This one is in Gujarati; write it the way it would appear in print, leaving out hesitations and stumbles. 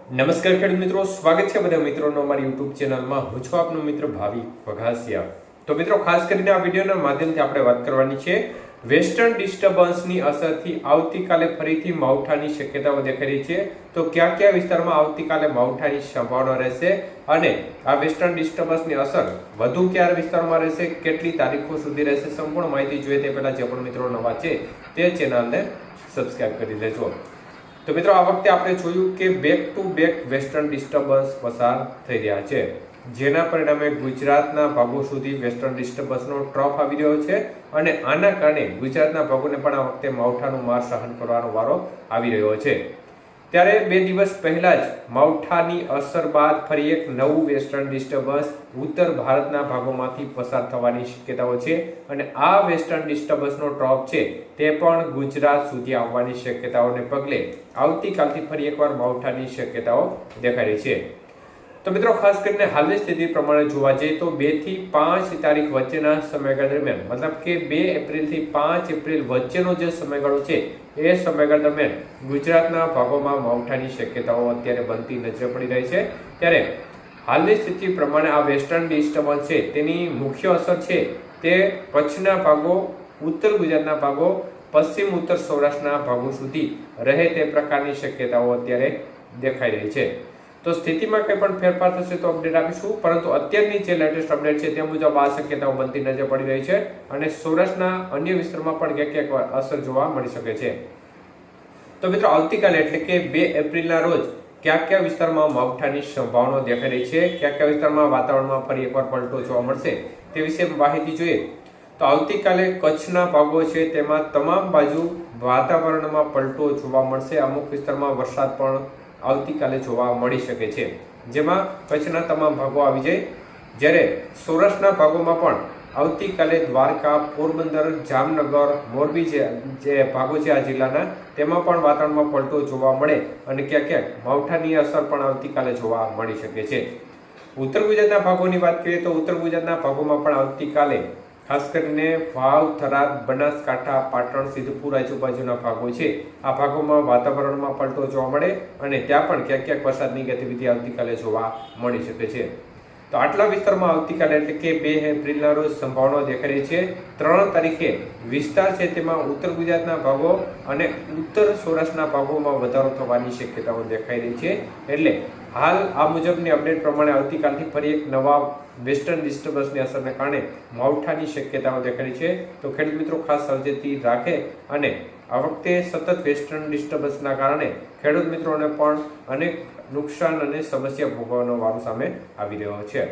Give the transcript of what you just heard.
નમસ્કાર ખેડૂત મિત્રો, સ્વાગત છે બધા મિત્રોનો અમારી યુટ્યુબ ચેનલમાં. હું છું આપનો મિત્ર ભાવિક વઘાસિયા. તો મિત્રો, ખાસ કરીને આ વિડીયોના માધ્યમથી આપણે વાત કરવાની છે વેસ્ટર્ન ડિસ્ટર્બન્સની અસરથી આવતીકાલે ફરીથી માવઠાની શક્યતાઓ દેખાઈ રહી છે. તો કયા કયા વિસ્તારમાં આવતીકાલે માવઠાની સંભાવના રહેશે અને આ વેસ્ટર્ન ડિસ્ટર્બન્સની અસર વધુ કયા વિસ્તારમાં રહેશે, કેટલી તારીખો સુધી રહેશે, સંપૂર્ણ માહિતી જોઈએ તે પહેલા જે પણ મિત્રો નવા છે તે ચેનલને સબસ્ક્રાઇબ કરી લેજો. તો મિત્રો, આ વખતે આપણે જોયું કે back to back western disturbance પસાર થઈ રહ્યા છે, જેના પરિણામે ગુજરાતના ભાગો સુધી વેસ્ટર્ન ડિસ્ટર્બન્સનો ટ્રફ આવી રહ્યો છે અને આના કારણે ગુજરાતના ભાગોને પણ આ વખતે માવઠાનું માર સહન કરવાનો વારો આવી રહ્યો છે. ત્યારે 2 દિવસ પહેલા જ માવઠાની અસર બાદ ફરી એક નવું વેસ્ટર્ન ડિસ્ટર્બન્સ ઉત્તર ભારતના ભાગોમાંથી પસાર થવાની શક્યતાઓ છે અને આ વેસ્ટર્ન ડિસ્ટર્બન્સનો ટ્રફ છે તે પણ ગુજરાત સુધી આવવાની શક્યતાઓને પગલે આવતીકાલથી ફરી એકવાર માવઠાની શક્યતાઓ દેખાઈ રહી છે. તો મિત્રો, ખાસ કરીને હાલની સ્થિતિ પ્રમાણે જોવા જઈએ તો 2 થી 5 તારીખ વચ્ચેના સમયગાળા દરમિયાન, મતલબ કે 2 એપ્રિલથી 5 એપ્રિલ વચ્ચેનો જે સમયગાળો છે એ સમયગાળા દરમિયાન ગુજરાતના ભાગોમાં માવઠાની શક્યતાઓ અત્યારે બનતી નજરે પડી રહી છે. ત્યારે હાલની સ્થિતિ પ્રમાણે આ વેસ્ટર્ન ડિસ્ટર્બન્સ છે તેની મુખ્ય અસર છે તે કચ્છના ભાગો, ઉત્તર ગુજરાતના ભાગો, પશ્ચિમ ઉત્તર સૌરાષ્ટ્રના ભાગો સુધી રહે તે પ્રકારની શક્યતાઓ અત્યારે દેખાઈ રહી છે. તો સ્થિતિમાં કંઈ પણ ફેરફાર થશે તો અપડેટ આપીશું, પરંતુ અત્યારની જે લેટેસ્ટ અપડેટ છે તે મુજબ આ શક્યતાઓ બનતી નજરે પડી રહી છે અને સૌરાષ્ટ્રના અન્ય વિસ્તારમાં પણ ક્યાંક અસર જોવા મળી શકે છે. તો મિત્રો, આવતીકાલે એટલે કે 2 એપ્રિલના રોજ કયા વિસ્તારમાં માવઠાની સંભાવના દેખાઈ રહી છે, કયા વિસ્તારમાં વાતાવરણમાં ફરી એકવાર પલટો જોવા મળશે તે વિશે માહિતી જોઈએ તો આવતીકાલે કચ્છના ભાગો છે તેમાં તમામ બાજુ વાતાવરણમાં પલટો જોવા મળશે. અમુક વિસ્તારમાં વરસાદ પણ આવતીકાલે જોવા મળી શકે છે, જેમાં કચ્છના તમામ ભાગો આવી જાય. જ્યારે સૌરાષ્ટ્રના ભાગોમાં પણ આવતીકાલે દ્વારકા, પોરબંદર, જામનગર, મોરબી જે ભાગો છે આ જિલ્લાના તેમાં પણ વાતાવરણમાં પલટો જોવા મળે અને ક્યાંક માવઠાની અસર પણ આવતીકાલે જોવા મળી શકે છે. ઉત્તર ગુજરાતના ભાગોની વાત કરીએ તો ઉત્તર ગુજરાતના ભાગોમાં પણ આવતીકાલે ખાસ કરીને વાવ, થરાદ, બનાસકાંઠા, પાટણ, સિદ્ધપુર આજુબાજુના ભાગો છે આ ભાગોમાં વાતાવરણમાં પલટો જોવા મળે અને ત્યાં પણ ક્યાંક વરસાદની ગતિવિધિ આવતીકાલે જોવા મળી શકે છે. તો આટલા વિસ્તારમાં આવતીકાલે એટલે કે 2 એપ્રિલના રોજ સંભાવના દેખાઈ રહી છે. 3 તારીખે વિસ્તાર છે તેમાં ઉત્તર ગુજરાતના ભાગો અને ઉત્તર સૌરાષ્ટ્રના ભાગોમાં વધારો થવાની શક્યતાઓ દેખાઈ રહી છે. એટલે હાલ આ મુજબની અપડેટ પ્રમાણે આવતીકાલથી ફરી એક નવા વેસ્ટર્ન ડિસ્ટર્બન્સની અસરને કારણે માવઠાની શક્યતાઓ દેખાઈ રહી છે. તો ખેડૂત મિત્રો ખાસ સાવચેતી રાખે અને આ વખતે સતત વેસ્ટર્ન ડિસ્ટર્બન્સના કારણે ખેડૂત મિત્રોને પણ અનેક નુકસાન અને સમસ્યા ભોગવવાનો વારો સામે આવી રહ્યો છે.